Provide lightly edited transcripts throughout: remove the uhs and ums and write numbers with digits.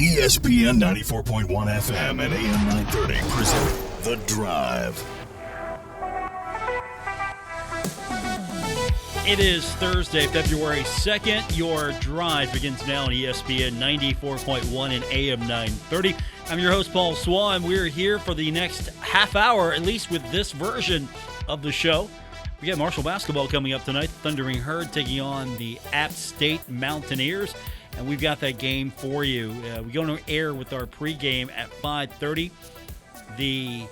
ESPN 94.1 FM and AM 930 present The Drive. It is Thursday, February 2nd. Your drive begins now on ESPN 94.1 and AM 930. I'm your host, Paul Swann. We're here for the next half hour, at least with this version of the show. We got Marshall basketball coming up tonight. Thundering Herd taking on the App State Mountaineers. And we've got that game for you. We go on air with our pregame at 5:30. The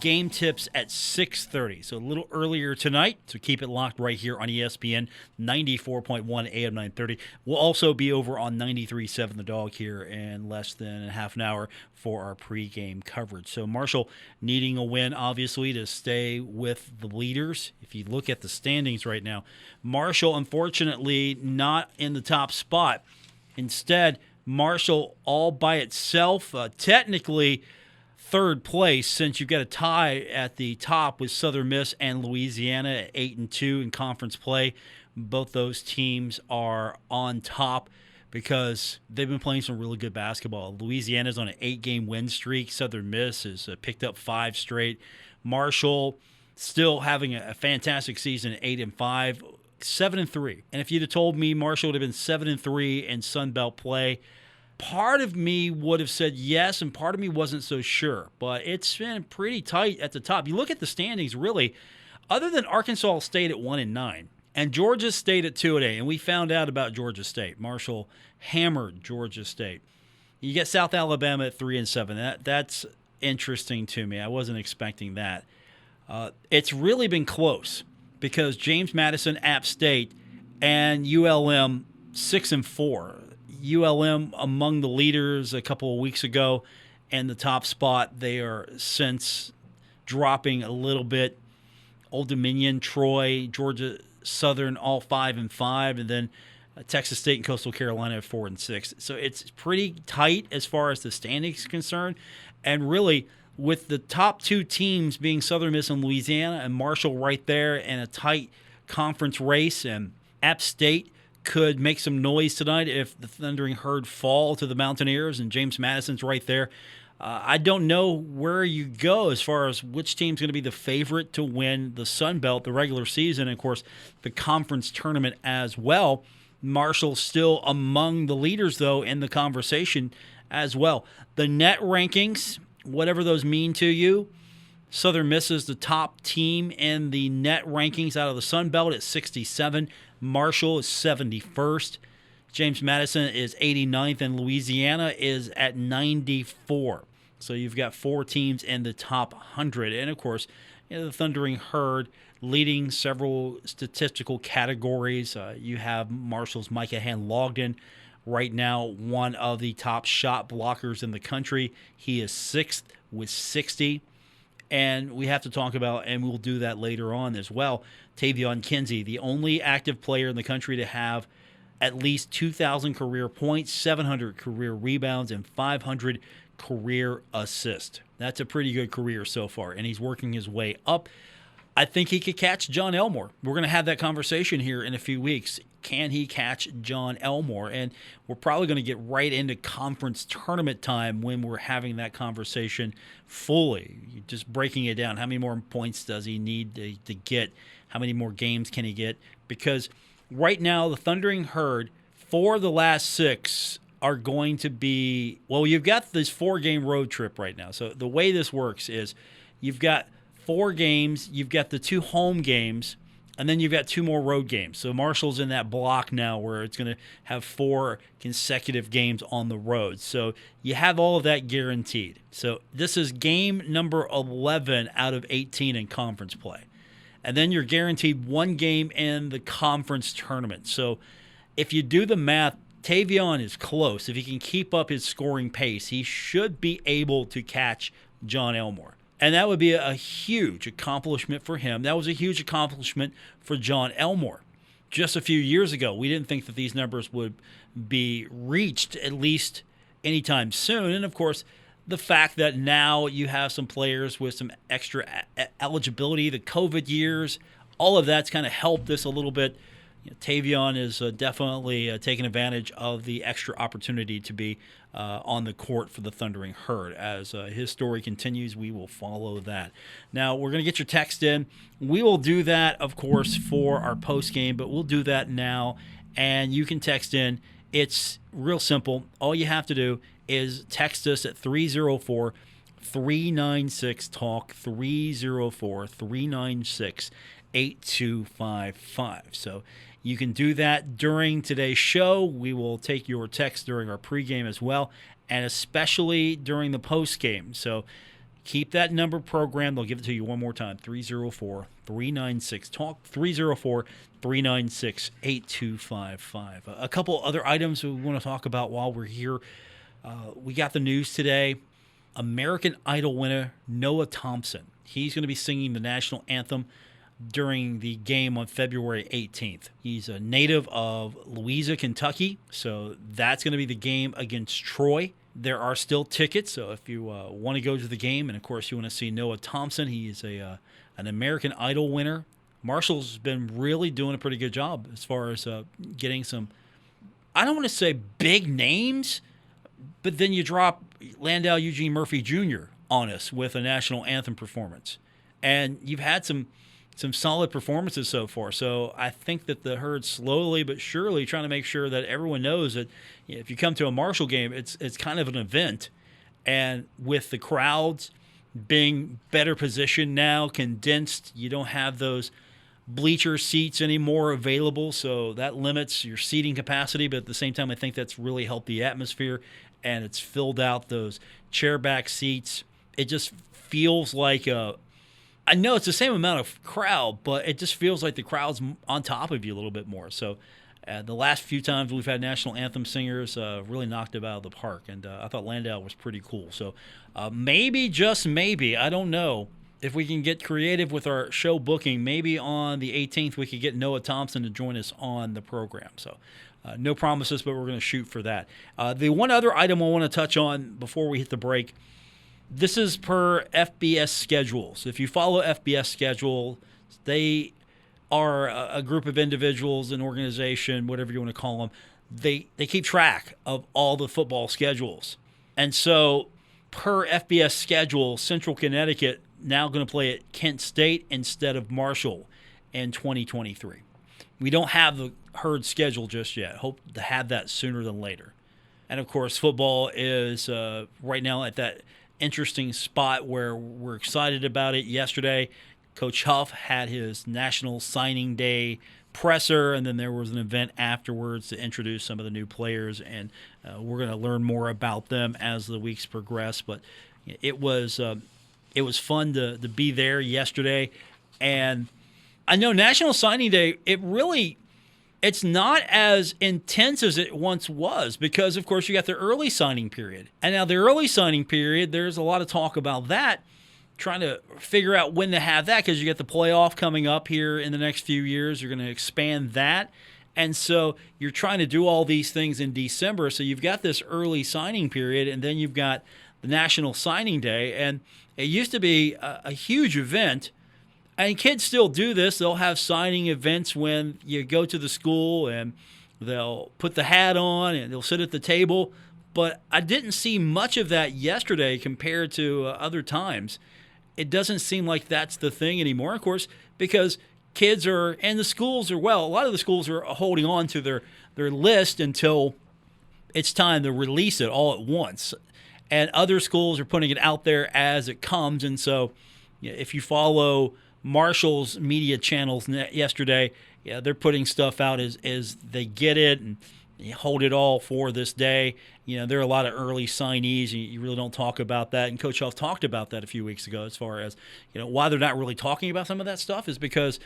game tips at 6:30, so a little earlier tonight. So keep it locked right here on ESPN 94.1 AM 930. We'll also be over on 93.7 The Dog here in less than a half an hour for our pregame coverage. So Marshall needing a win, obviously, to stay with the leaders. If you look at the standings right now, Marshall, unfortunately, not in the top spot. Instead, Marshall all by itself, technically third place, since you've got a tie at the top with Southern Miss and Louisiana at 8-2 in conference play. Both those teams are on top because they've been playing some really good basketball. Louisiana's on an 8-game win streak. Southern Miss has picked up 5 straight. Marshall still having a fantastic season at 8-5. 7-3. And if you'd have told me Marshall would have been 7-3 in Sun Belt play, part of me would have said yes, and part of me wasn't so sure. But it's been pretty tight at the top. You look at the standings, really, other than Arkansas State at 1-9, and Georgia State at 2-8, and we found out about Georgia State. Marshall hammered Georgia State. You get South Alabama at 3-7. That's interesting to me. I wasn't expecting that. It's really been close, because James Madison, App State, and ULM 6-4. ULM among the leaders a couple of weeks ago, and the top spot. They are since dropping a little bit. Old Dominion, Troy, Georgia Southern, all 5-5, and then Texas State and Coastal Carolina at 4-6. So it's pretty tight as far as the standings is concerned, and really, with the top 2 teams being Southern Miss and Louisiana and Marshall right there in a tight conference race, and App State could make some noise tonight if the Thundering Herd fall to the Mountaineers, and James Madison's right there. I don't know where you go as far as which team's going to be the favorite to win the Sun Belt, the regular season, and, of course, the conference tournament as well. Marshall's still among the leaders, though, in the conversation as well. The net rankings, whatever those mean to you, Southern Miss is the top team in the net rankings out of the Sun Belt at 67. Marshall is 71st. James Madison is 89th, and Louisiana is at 94. So you've got 4 teams in the top 100. And, of course, the Thundering Herd leading several statistical categories. You have Marshall's Micah Hand-Logden, right now one of the top shot blockers in the country. He is 6th with 60. And we have to talk about, and we'll do that later on as well, Tavion Kinsey, the only active player in the country to have at least 2,000 career points, 700 career rebounds, and 500 career assists. That's a pretty good career so far, and he's working his way up. I think he could catch John Elmore. We're going to have that conversation here in a few weeks. Can he catch John Elmore? And we're probably going to get right into conference tournament time when we're having that conversation fully. Just breaking it down. How many more points does he need to get? How many more games can he get? Because right now, the Thundering Herd, for the last 6, are going to be, well, you've got this 4-game road trip right now. So the way this works is you've got 4 games, you've got the 2 home games, and then you've got 2 more road games. So Marshall's in that block now where it's going to have 4 consecutive games on the road. So you have all of that guaranteed. So this is game number 11 out of 18 in conference play. And then you're guaranteed 1 game in the conference tournament. So if you do the math, Tavion is close. If he can keep up his scoring pace, he should be able to catch John Elmore. And that would be a huge accomplishment for him. That was a huge accomplishment for John Elmore. Just a few years ago, we didn't think that these numbers would be reached, at least anytime soon. And, of course, the fact that now you have some players with some extra eligibility, the COVID years, all of that's kind of helped this a little bit Tavion is definitely taking advantage of the extra opportunity to be on the court for the Thundering Herd. As his story continues, we will follow that. Now, we're going to get your text in. We will do that, of course, for our post game, but we'll do that now, and you can text in. It's real simple. All you have to do is text us at 304-396-TALK, 304-396-8255. So you can do that during today's show. We will take your text during our pregame as well, and especially during the postgame. So keep that number programmed. They'll give it to you one more time, 304-396-TALK, 304-396-8255. A couple other items we want to talk about while we're here. We got the news today. American Idol winner Noah Thompson. He's going to be singing the national anthem during the game on February 18th. He's a native of Louisa, Kentucky, so that's going to be the game against Troy. There are still tickets, so if you want to go to the game, and of course you want to see Noah Thompson, he is an American Idol winner. Marshall's been really doing a pretty good job as far as getting some, I don't want to say big names, but then you drop Landau Eugene Murphy Jr. on us with a national anthem performance. And you've had some solid performances so far. So I think that the Herd slowly but surely trying to make sure that everyone knows that if you come to a Marshall game, it's kind of an event. And with the crowds being better positioned now, condensed, you don't have those bleacher seats anymore available. So that limits your seating capacity. But at the same time, I think that's really helped the atmosphere. And it's filled out those chairback seats. It just feels like I know it's the same amount of crowd, but it just feels like the crowd's on top of you a little bit more. So the last few times we've had national anthem singers really knocked it out of the park, and I thought Landau was pretty cool. So maybe, just maybe, I don't know, if we can get creative with our show booking, maybe on the 18th we could get Noah Thompson to join us on the program. So no promises, but we're going to shoot for that. The one other item I want to touch on before we hit the break, this is per FBS schedules. If you follow FBS schedule, they are a group of individuals, an organization, whatever you want to call them. They keep track of all the football schedules. And so per FBS schedule, Central Connecticut now going to play at Kent State instead of Marshall in 2023. We don't have the Herd schedule just yet. Hope to have that sooner than later. And, of course, football is right now at that interesting spot where we're excited about it. Yesterday, Coach Huff had his National Signing Day presser, and then there was an event afterwards to introduce some of the new players, and we're going to learn more about them as the weeks progress. But it was fun to be there yesterday, and I know National Signing Day, it's not as intense as it once was because, of course, you got the early signing period. And now the early signing period, there's a lot of talk about that, trying to figure out when to have that because you got the playoff coming up here in the next few years. You're going to expand that. And so you're trying to do all these things in December. So you've got this early signing period, and then you've got the National Signing Day. And it used to be a huge event. And kids still do this. They'll have signing events when you go to the school and they'll put the hat on and they'll sit at the table. But I didn't see much of that yesterday compared to other times. It doesn't seem like that's the thing anymore, of course, because kids are, and the schools are, well, a lot of the schools are holding on to their list until it's time to release it all at once. And other schools are putting it out there as it comes. And so if you follow Marshall's media channels yesterday, they're putting stuff out as they get it and hold it all for this day. There are a lot of early signees. You really don't talk about that. And Coach Huff talked about that a few weeks ago as far as, why they're not really talking about some of that stuff is because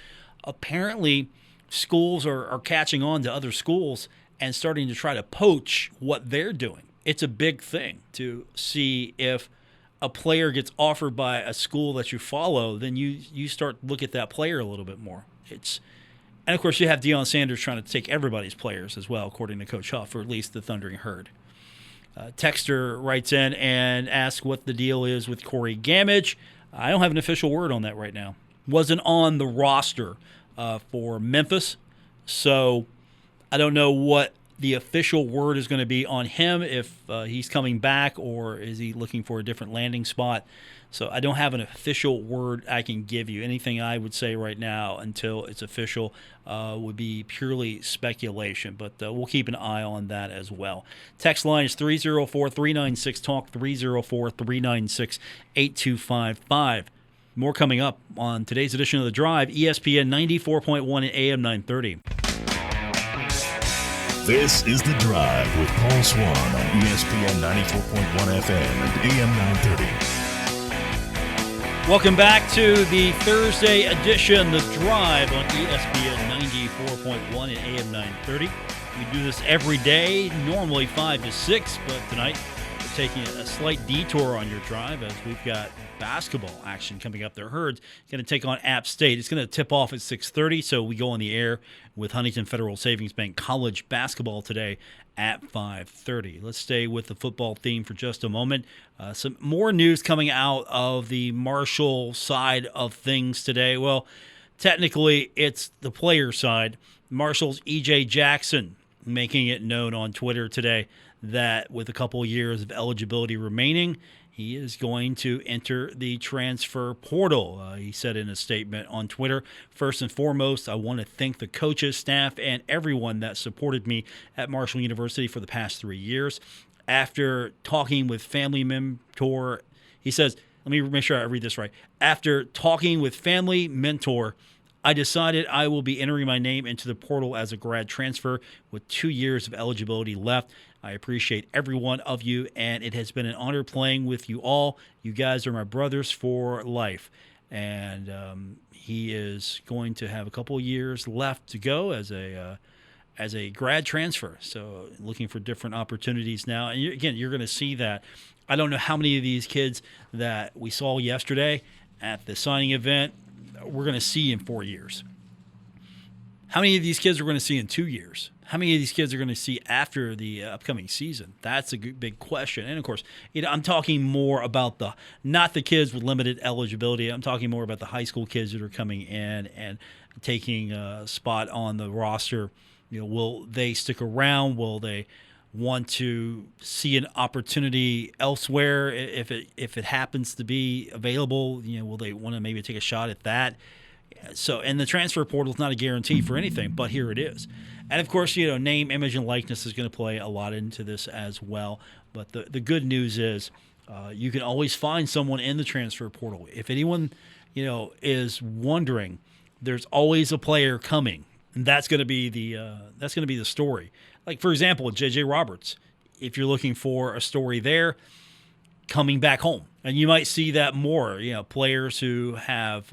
apparently schools are catching on to other schools and starting to try to poach what they're doing. It's a big thing to see if a player gets offered by a school that you follow, then you start to look at that player a little bit more. And, of course, you have Deion Sanders trying to take everybody's players as well, according to Coach Huff, or at least the Thundering Herd. Texter writes in and asks what the deal is with Corey Gamage. I don't have an official word on that right now. Wasn't on the roster for Memphis. So I don't know what the official word is going to be on him, if he's coming back or is he looking for a different landing spot. So I don't have an official word I can give you. Anything I would say right now until it's official would be purely speculation, but we'll keep an eye on that as well. Text line is 304-396-TALK, 304-396-8255. More coming up on today's edition of The Drive, ESPN 94.1 and AM 930. This is The Drive with Paul Swann on ESPN 94.1 FM and AM 930. Welcome back to the Thursday edition, The Drive on ESPN 94.1 and AM 930. We do this every day, normally 5 to 6, but tonight we're taking a slight detour on your drive as we've got basketball action coming up. The Herds going to take on App State. It's going to tip off at 6:30, so we go on the air with Huntington Federal Savings Bank college basketball today at 5:30. Let's stay with the football theme for just a moment. Some more news coming out of the Marshall side of things today. Well, technically, it's the player side. Marshall's E.J. Jackson making it known on Twitter today that with a couple years of eligibility remaining, he is going to enter the transfer portal. He said in a statement on Twitter, "First and foremost, I want to thank the coaches, staff, and everyone that supported me at Marshall University for the past 3 years. After talking with family mentor," he says, let me make sure I read this right. "After talking with family mentor, I decided I will be entering my name into the portal as a grad transfer with 2 years of eligibility left. I appreciate every one of you, and it has been an honor playing with you all. You guys are my brothers for life." And he is going to have a couple years left to go as a grad transfer. So looking for different opportunities now. And again, you're going to see that. I don't know how many of these kids that we saw yesterday at the signing event we're going to see in 4 years. How many of these kids are going to see in 2 years? How many of these kids are going to see after the upcoming season? That's a big question. And, of course, I'm talking more about not the kids with limited eligibility. I'm talking more about the high school kids that are coming in and taking a spot on the roster. Will they stick around? Will they want to see an opportunity elsewhere if it happens to be available? Will they want to maybe take a shot at that? So, and the transfer portal is not a guarantee for anything, but here it is. And of course, name, image, and likeness is going to play a lot into this as well. But the good news is you can always find someone in the transfer portal. If anyone, is wondering, there's always a player coming, and that's going to be the story. Like, for example, J.J. Roberts, if you're looking for a story there, coming back home. And you might see that more, players who have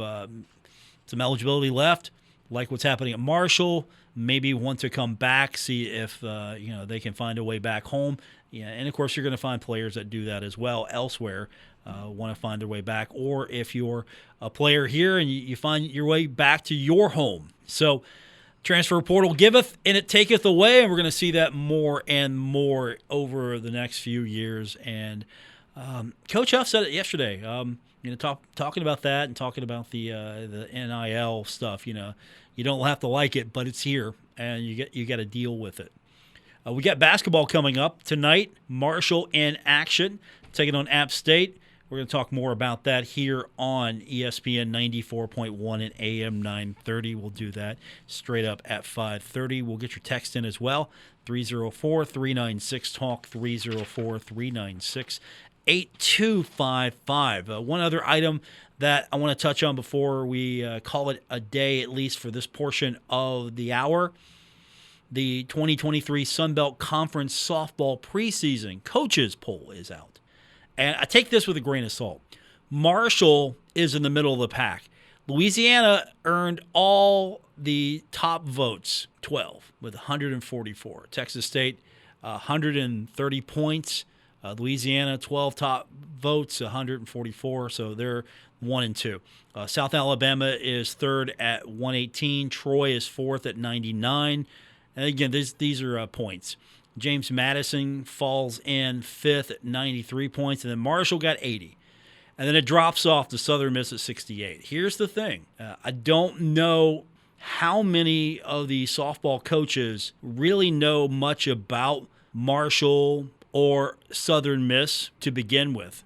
some eligibility left, like what's happening at Marshall, maybe want to come back, see if they can find a way back home. Yeah, and of course you're going to find players that do that as well elsewhere, want to find their way back. Or if you're a player here and you find your way back to your home. So transfer portal giveth and it taketh away, and we're going to see that more and more over the next few years. And Coach Huff said it yesterday. Talking about that and talking about the NIL stuff. You don't have to like it, but it's here, and you got to deal with it. We got basketball coming up tonight. Marshall in action, taking on App State. We're going to talk more about that here on ESPN 94.1 and AM 930. We'll do that straight up at 5:30. We'll get your text in as well. 304-396-TALK, 304-396-8255. One other item that I want to touch on before we call it a day, at least for this portion of the hour. The 2023 Sun Belt Conference softball preseason coaches poll is out. And I take this with a grain of salt. Marshall is in the middle of the pack. Louisiana earned all the top votes, 12, with 144. Texas State, 130 points. Louisiana, 12 top votes, 144. So they're 1 and 2. South Alabama is third at 118. Troy is fourth at 99. And again, these are points. James Madison falls in fifth at 93 points, and then Marshall got 80. And then it drops off to Southern Miss at 68. Here's the thing. I don't know how many of the softball coaches really know much about Marshall or Southern Miss to begin with.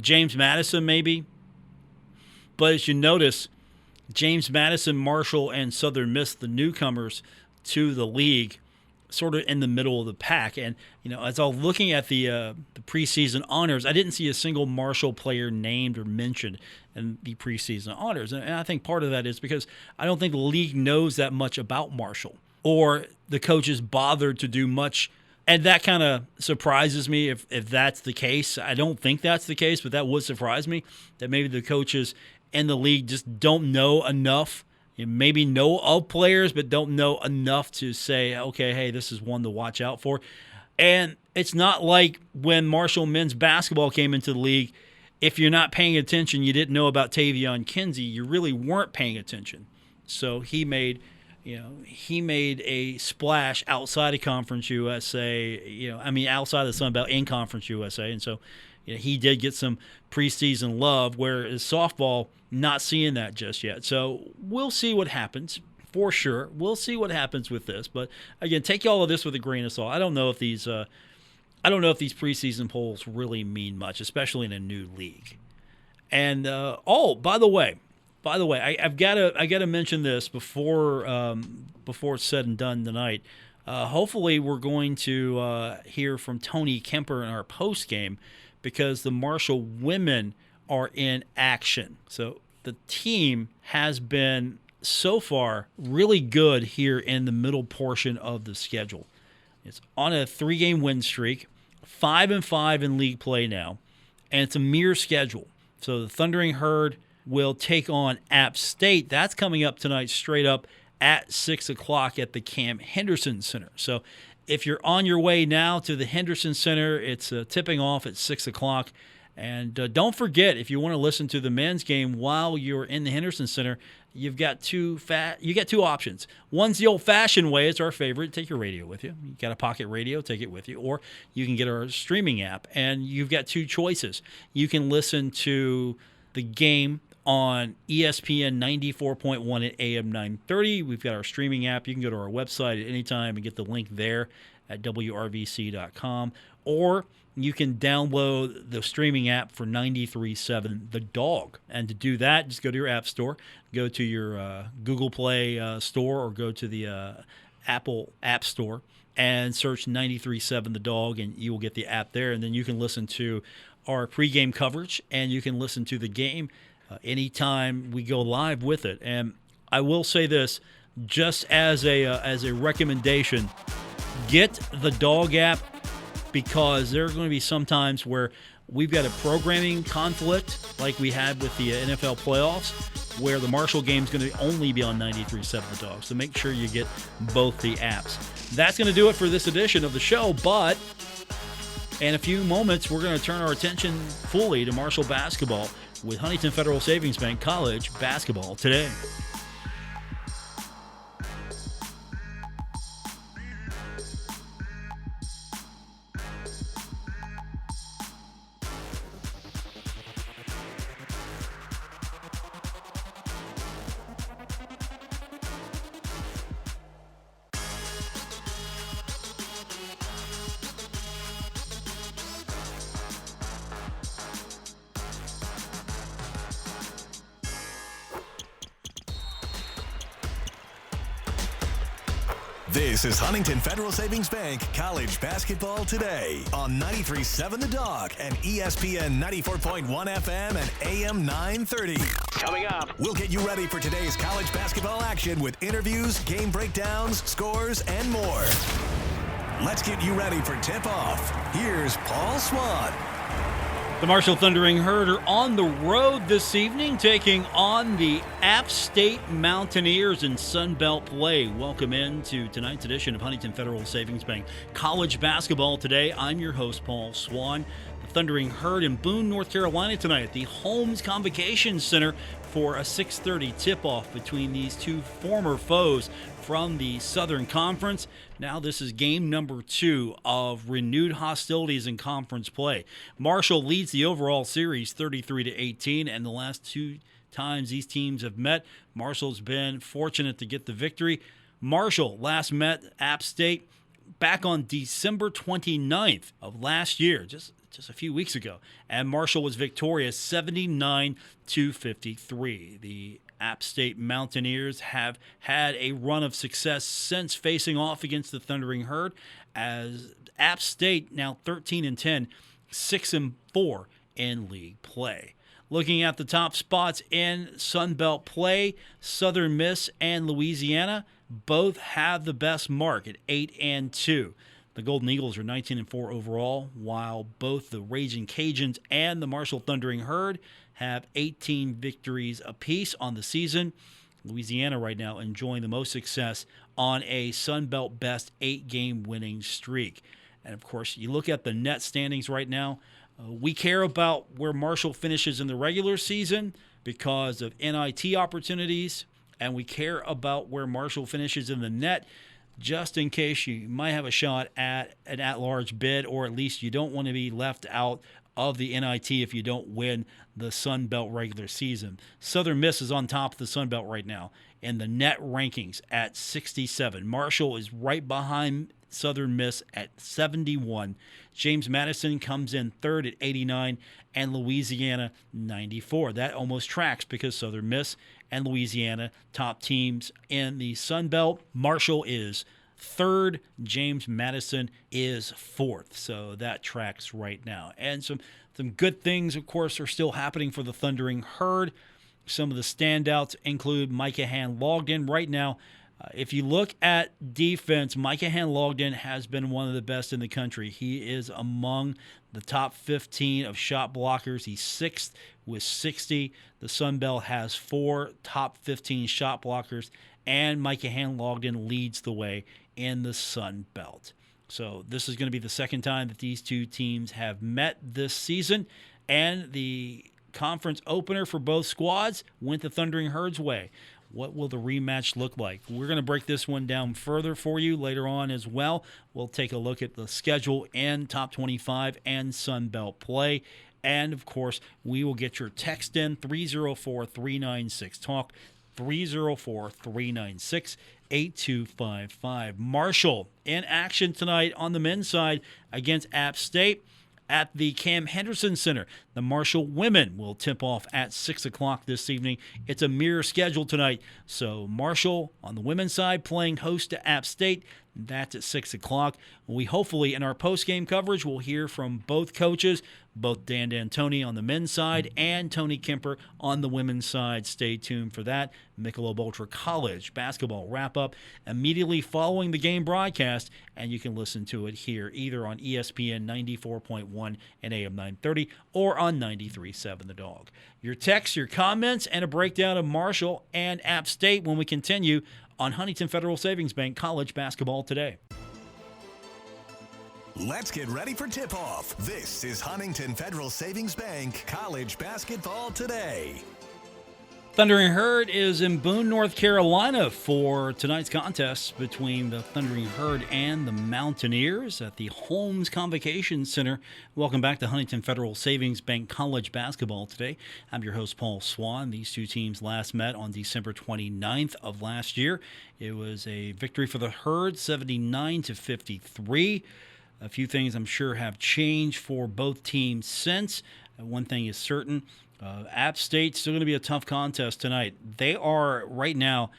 James Madison, maybe. But as you notice, James Madison, Marshall, and Southern Miss, the newcomers to the league, sort of in the middle of the pack. And, as I was looking at the preseason honors, I didn't see a single Marshall player named or mentioned in the preseason honors. And I think part of that is because I don't think the league knows that much about Marshall, or the coaches bothered to do much. And that kind of surprises me if that's the case. I don't think that's the case, but that would surprise me, that maybe the coaches in the league just don't know enough. Maybe know of players, but don't know enough to say, okay, hey, this is one to watch out for. And it's not like when Marshall men's basketball came into the league, if you're not paying attention, you didn't know about Tavion Kinsey, you really weren't paying attention. So he made a splash outside of Conference USA, outside of the Sun Belt in Conference USA. And so he did get some preseason love, whereas softball, not seeing that just yet. So we'll see what happens, for sure. We'll see what happens with this. But again, take all of this with a grain of salt. I don't know if these preseason polls really mean much, especially in a new league. And by the way, I've got to mention this before it's said and done tonight. Hopefully, we're going to hear from Tony Kemper in our post game, because the Marshall women are in action. So the team has been so far really good here in the middle portion of the schedule. It's on a 3-game win streak, 5-5 in league play now, and it's a mirror schedule. So the Thundering Herd will take on App State. That's coming up tonight, straight up at 6 o'clock at the Cam Henderson Center. So if you're on your way now to the Henderson Center, it's tipping off at 6 o'clock. And don't forget, if you want to listen to the men's game while you're in the Henderson Center, you've got two options. One's the old-fashioned way. It's our favorite. Take your radio with you. You got a pocket radio, take it with you. Or you can get our streaming app, and you've got two choices. You can listen to the game on ESPN 94.1 at AM 930. We've got our streaming app. You can go to our website at any time and get the link there at WRVC.com. Or you can download the streaming app for 93.7 The Dog. And to do that, just go to your app store, go to your Google Play store, or go to the Apple App Store and search 93.7 The Dog, and you will get the app there. And then you can listen to our pregame coverage, and you can listen to the game anytime we go live with it. And I will say this, just as a recommendation, get the Dog app, because there are going to be some times where we've got a programming conflict like we had with the NFL playoffs, where the Marshall game is going to only be on 93.7 The Dog. So make sure you get both the apps. That's going to do it for this edition of the show, but in a few moments, we're going to turn our attention fully to Marshall basketball with Huntington Federal Savings Bank College Basketball Today. This is Huntington Federal Savings Bank College Basketball Today on 93.7 The Dog and ESPN 94.1 FM and AM 930. Coming up, we'll get you ready for today's college basketball action with interviews, game breakdowns, scores, and more. Let's get you ready for tip-off. Here's Paul Swann. The Marshall Thundering Herd are on the road this evening, taking on the App State Mountaineers in Sun Belt play. Welcome into tonight's edition of Huntington Federal Savings Bank College Basketball Today. I'm your host, Paul Swann. The Thundering Herd in Boone, North Carolina tonight at the Holmes Convocation Center for a 6:30 tip-off between these two former foes from the Southern Conference. Now this is game number 2 of renewed hostilities in conference play. Marshall leads the overall series 33-18, and the last two times these teams have met, Marshall's been fortunate to get the victory. Marshall last met App State back on December 29th of last year, just a few weeks ago, and Marshall was victorious 79-53. The App State Mountaineers have had a run of success since facing off against the Thundering Herd, as App State now 13-10, 6-4 in league play. Looking at the top spots in Sun Belt play, Southern Miss and Louisiana both have the best mark at 8-2. The Golden Eagles are 19-4 overall, while both the Raging Cajuns and the Marshall Thundering Herd have 18 victories apiece on the season. Louisiana right now enjoying the most success on a Sun Belt best 8-game winning streak. And of course, you look at the net standings right now. We care about where Marshall finishes in the regular season because of NIT opportunities, and we care about where Marshall finishes in the net just in case you might have a shot at an at-large bid, or at least you don't want to be left out of the NIT if you don't win the Sun Belt regular season. Southern Miss is on top of the Sun Belt right now in the net rankings at 67. Marshall is right behind Southern Miss at 71. James Madison comes in third at 89, and Louisiana 94. That almost tracks because Southern Miss and Louisiana, top teams in the Sun Belt. Marshall is third. James Madison is fourth. So that tracks right now. And some good things, of course, are still happening for the Thundering Herd. Some of the standouts include Micah Hand-Logden. Right now, if you look at defense, Micah Hand-Logden has been one of the best in the country. He is among the top 15 of shot blockers. He's sixth with 60. The Sun Belt has 4 top 15 shot blockers, and Micah Hand-Logden leads the way in the Sun Belt. So this is going to be the second time that these two teams have met this season, and the conference opener for both squads went the Thundering Herd's way. What will the rematch look like? We're going to break this one down further for you later on as well. We'll take a look at the schedule and top 25 and Sun Belt play. And, of course, we will get your text in, 304-396-TALK, 304-396-8255. Marshall in action tonight on the men's side against App State at the Cam Henderson Center. The Marshall women will tip off at 6 o'clock this evening. It's a mirror schedule tonight. So Marshall on the women's side playing host to App State. That's at 6 o'clock. We hopefully, in our post-game coverage, will hear from both coaches, both Dan D'Antoni on the men's side and Tony Kemper on the women's side. Stay tuned for that. Michelob Ultra College basketball wrap-up immediately following the game broadcast, and you can listen to it here either on ESPN 94.1 and AM 930 or on 93.7 The Dog. Your texts, your comments, and a breakdown of Marshall and App State when we continue on Huntington Federal Savings Bank College Basketball Today. Let's get ready for tip-off. This is Huntington Federal Savings Bank College Basketball Today. Thundering Herd is in Boone, North Carolina for tonight's contest between the Thundering Herd and the Mountaineers at the Holmes Convocation Center. Welcome back to Huntington Federal Savings Bank College Basketball Today. I'm your host, Paul Swann. These two teams last met on December 29th of last year. It was a victory for the Herd, 79-53. A few things I'm sure have changed for both teams since. One thing is certain. App State's still going to be a tough contest tonight. They are right now,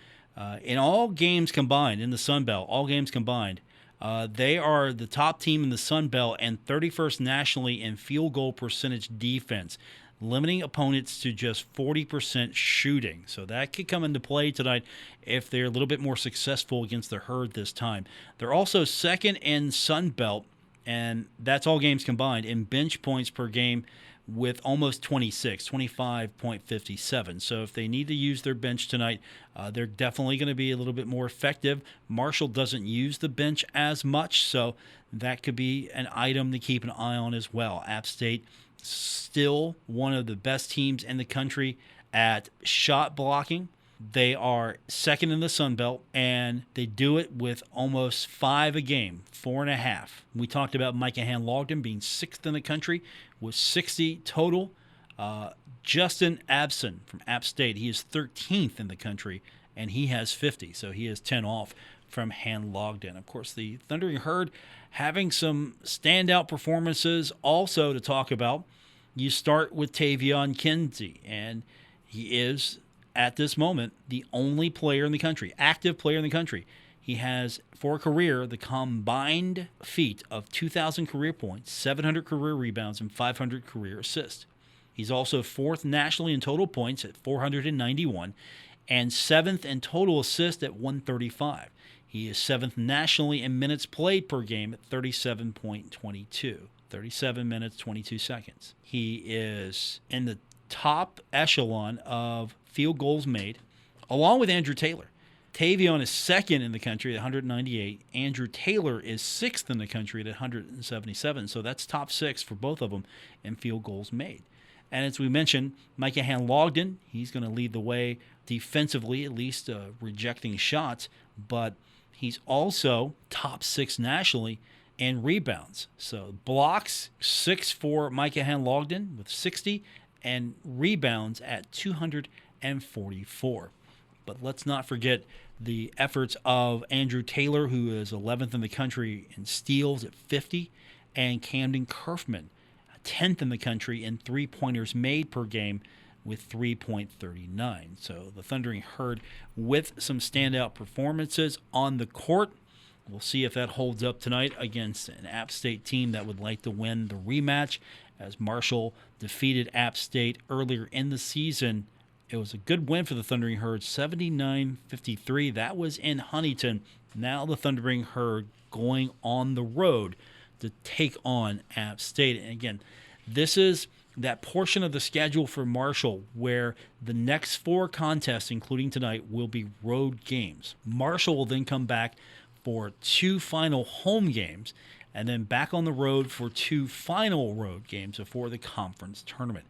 in all games combined, in the Sun Belt, all games combined, they are the top team in the Sun Belt and 31st nationally in field goal percentage defense, limiting opponents to just 40% shooting. So that could come into play tonight if they're a little bit more successful against the Herd this time. They're also second in Sun Belt, and that's all games combined, in bench points per game, with almost 25.57. So if they need to use their bench tonight, they're definitely going to be a little bit more effective. Marshall doesn't use the bench as much, so that could be an item to keep an eye on as well. App State, still one of the best teams in the country at shot blocking. They are second in the Sun Belt, and they do it with almost 5 a game, 4.5. We talked about Micah Hand-Logden being 6th in the country with 60 total. Justin Abson from App State, he is 13th in the country, and he has 50, so he is 10 off from Han Logden. Of course, the Thundering Herd having some standout performances also to talk about. You start with Tavion Kinsey, and he is, at this moment, the only player in the country, active player in the country. He has, for a career, the combined feat of 2,000 career points, 700 career rebounds, and 500 career assists. He's also 4th nationally in total points at 491 and 7th in total assists at 135. He is 7th nationally in minutes played per game at 37.22. 37 minutes, 22 seconds. He is in the top echelon of field goals made, along with Andrew Taylor. Tavion is 2nd in the country at 198. Andrew Taylor is 6th in the country at 177. So that's top 6 for both of them in field goals made. And as we mentioned, Micah Han-Logden, he's going to lead the way defensively, at least rejecting shots, but he's also top 6 nationally in rebounds. So blocks, 6 for Micah Han-Logden with 60, and rebounds at 244. But let's not forget the efforts of Andrew Taylor, who is 11th in the country in steals at 50, and Camden Kerfman, 10th in the country in three-pointers made per game with 3.39. So the Thundering Herd with some standout performances on the court. We'll see if that holds up tonight against an App State team that would like to win the rematch, as Marshall defeated App State earlier in the season. It was a good win for the Thundering Herd, 79-53. That was in Huntington. Now the Thundering Herd going on the road to take on App State. And again, this is that portion of the schedule for Marshall where the next 4 contests, including tonight, will be road games. Marshall will then come back for 2 final home games, and then back on the road for 2 final road games before the conference tournament.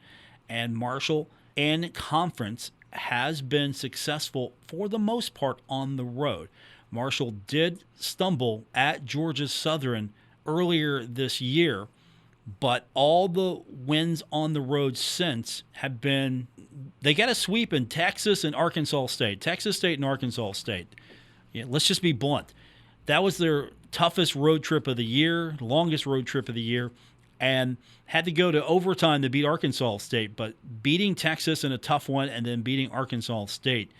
And Marshall in conference has been successful for the most part on the road. Marshall did stumble at Georgia Southern earlier this year, but all the wins on the road since have been, they got a sweep in Texas and Arkansas State. Texas State and Arkansas State. Yeah, let's just be blunt. That was their toughest road trip of the year, longest road trip of the year, and had to go to overtime to beat Arkansas State. But beating Texas in a tough one and then beating Arkansas State,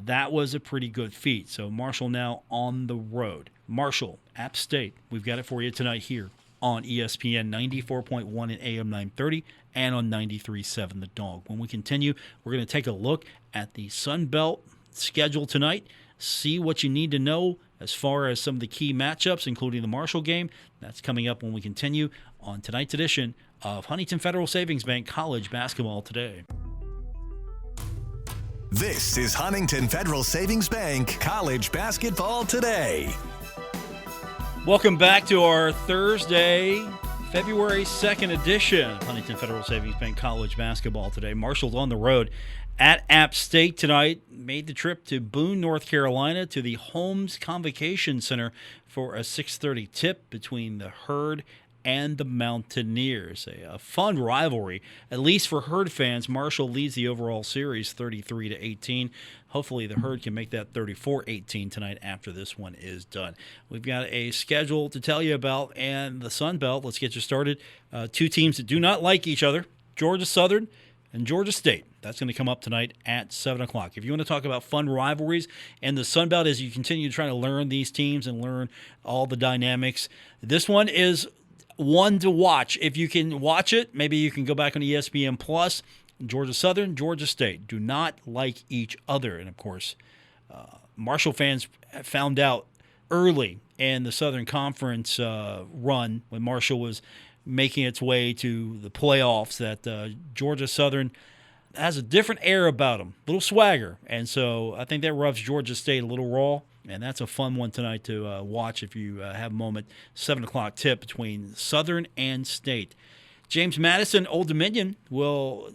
that was a pretty good feat. So Marshall now on the road. Marshall, App State, we've got it for you tonight here on ESPN 94.1 and AM 930 and on 93.7 The Dog. When we continue, we're going to take a look at the Sun Belt schedule tonight, see what you need to know as far as some of the key matchups, including the Marshall game. That's coming up when we continue on tonight's edition of Huntington Federal Savings Bank College Basketball Today. This is Huntington Federal Savings Bank College Basketball Today. Welcome back to our Thursday, February 2nd edition of Huntington Federal Savings Bank College Basketball Today. Marshall's on the road at App State tonight. Made the trip to Boone, North Carolina, to the Holmes Convocation Center for a 6:30 tip between the Herd and the Mountaineers. A fun rivalry, at least for Herd fans. Marshall leads the overall series 33-18. Hopefully the Herd can make that 34-18 tonight after this one is done. We've got a schedule to tell you about, and the Sun Belt, let's get you started. 2 teams that do not like each other, Georgia Southern and Georgia State. That's going to come up tonight at 7 o'clock. If you want to talk about fun rivalries and the Sun Belt as you continue to try to learn these teams and learn all the dynamics, this one is one to watch. If you can watch it, maybe you can go back on ESPN Plus. Georgia Southern, Georgia State do not like each other. And, of course, Marshall fans found out early in the Southern Conference run when Marshall was making its way to the playoffs that Georgia Southern has a different air about them, a little swagger. And so I think that rubs Georgia State a little raw. And that's a fun one tonight to watch if you have a moment. 7 o'clock tip between Southern and State. James Madison, Old Dominion will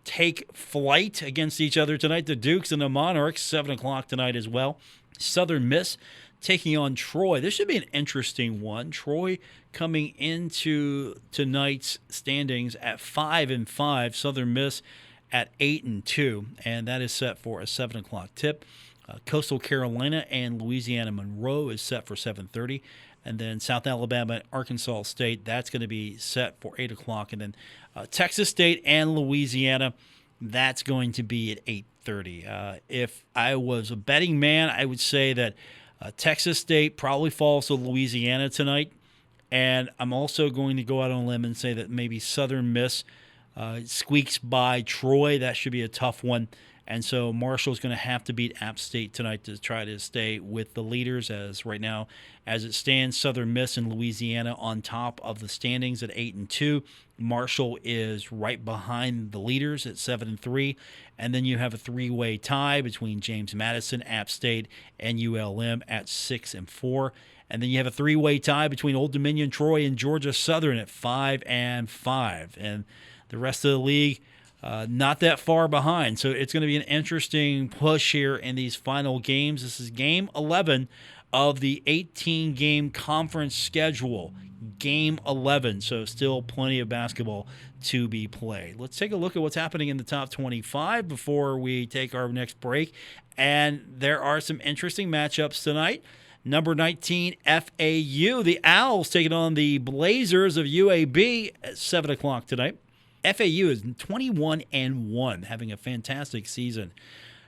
take flight against each other tonight. The Dukes and the Monarchs, 7 o'clock tonight as well. Southern Miss taking on Troy. This should be an interesting one. Troy coming into tonight's standings at 5-5. Southern Miss at 8-2, and that is set for a 7 o'clock tip. Coastal Carolina and Louisiana Monroe is set for 7:30. And then South Alabama and Arkansas State, that's going to be set for 8 o'clock. And then Texas State and Louisiana, that's going to be at 8:30. If I was a betting man, I would say that Texas State probably falls to Louisiana tonight. And I'm also going to go out on a limb and say that maybe Southern Miss squeaks by Troy. That should be a tough one. And so Marshall's going to have to beat App State tonight to try to stay with the leaders. As right now, as it stands, Southern Miss and Louisiana on top of the standings at 8-2. Marshall is right behind the leaders at 7-3. And then you have a three-way tie between James Madison, App State, and ULM at 6-4. And then you have a three-way tie between Old Dominion, Troy, and Georgia Southern at 5-5. And the rest of the league, not that far behind. So it's going to be an interesting push here in these final games. This is game 11 of the 18-game conference schedule. Game 11, so still plenty of basketball to be played. Let's take a look at what's happening in the top 25 before we take our next break. And there are some interesting matchups tonight. Number 19, FAU. The Owls taking on the Blazers of UAB at 7 o'clock tonight. FAU is 21-1, having a fantastic season.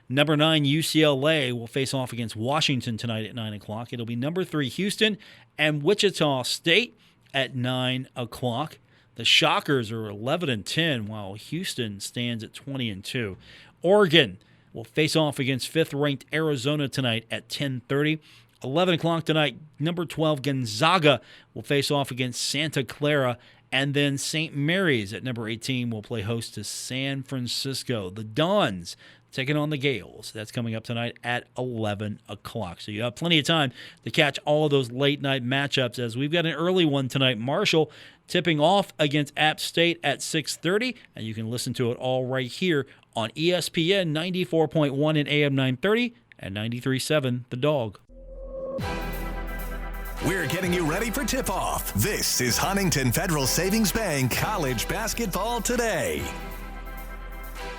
Number 9, UCLA will face off against Washington tonight at 9 o'clock. It'll be number 3, Houston, and Wichita State at 9 o'clock. The Shockers are 11-10, while Houston stands at 20-2. Oregon will face off against 5th-ranked Arizona tonight at 10:30. 11 o'clock tonight, number 12, Gonzaga will face off against Santa Clara. And then St. Mary's at number 18 will play host to San Francisco. The Dons taking on the Gales. That's coming up tonight at 11 o'clock. So you have plenty of time to catch all of those late-night matchups, as we've got an early one tonight. Marshall tipping off against App State at 6:30, and you can listen to it all right here on ESPN 94.1 and AM 930 and 93.7 The Dog. We're getting you ready for tip-off. This is Huntington Federal Savings Bank College Basketball Today.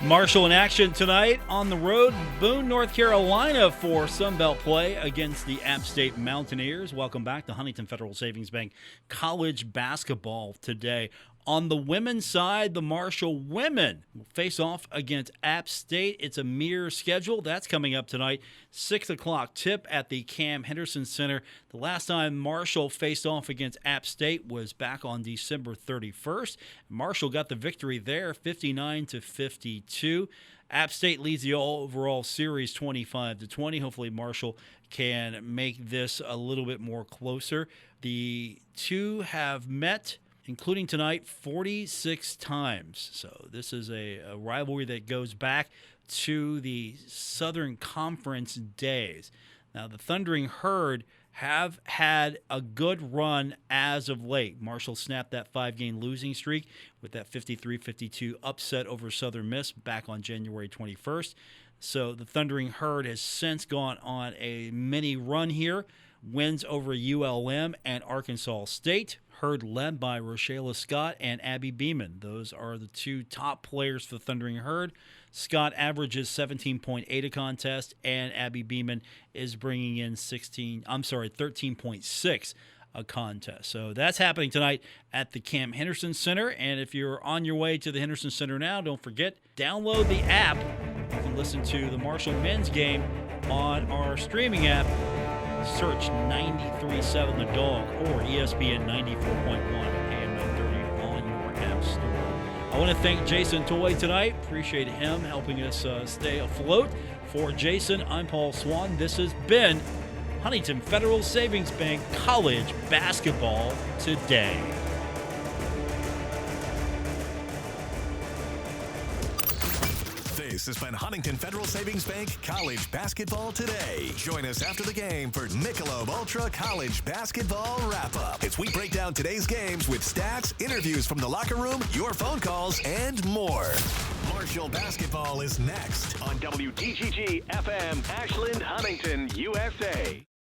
Marshall in action tonight on the road, Boone, North Carolina for Sunbelt play against the App State Mountaineers. Welcome back to Huntington Federal Savings Bank College Basketball Today. On the women's side, the Marshall women will face off against App State. It's a mirror schedule. That's coming up tonight. 6 o'clock tip at the Cam Henderson Center. The last time Marshall faced off against App State was back on December 31st. Marshall got the victory there, 59-52. App State leads the overall series 25-20. Hopefully Marshall can make this a little bit more closer. The two have met, including tonight, 46 times. So this is a rivalry that goes back to the Southern Conference days. Now, the Thundering Herd have had a good run as of late. Marshall snapped that 5-game losing streak with that 53-52 upset over Southern Miss back on January 21st. So the Thundering Herd has since gone on a mini run here. Wins over ULM and Arkansas State. Herd led by Rochella Scott and Abby Beeman. Those are the two top players for the Thundering Herd. Scott averages 17.8 a contest, and Abby Beeman is bringing in 13.6 a contest. So that's happening tonight at the Cam Henderson Center. And if you're on your way to the Henderson Center now, don't forget, download the app. You can listen to the Marshall men's game on our streaming app. Search 93.7 The Dog or ESPN 94.1 AM 930 on your app store. I want to thank Jason Toy tonight. Appreciate him helping us stay afloat. For Jason, I'm Paul Swann. This has been Huntington Federal Savings Bank College Basketball Today. This has been Huntington Federal Savings Bank College Basketball Today. Join us after the game for Michelob Ultra College Basketball Wrap-Up. As we break down today's games with stats, interviews from the locker room, your phone calls, and more. Marshall basketball is next on WTGG FM, Ashland, Huntington, USA.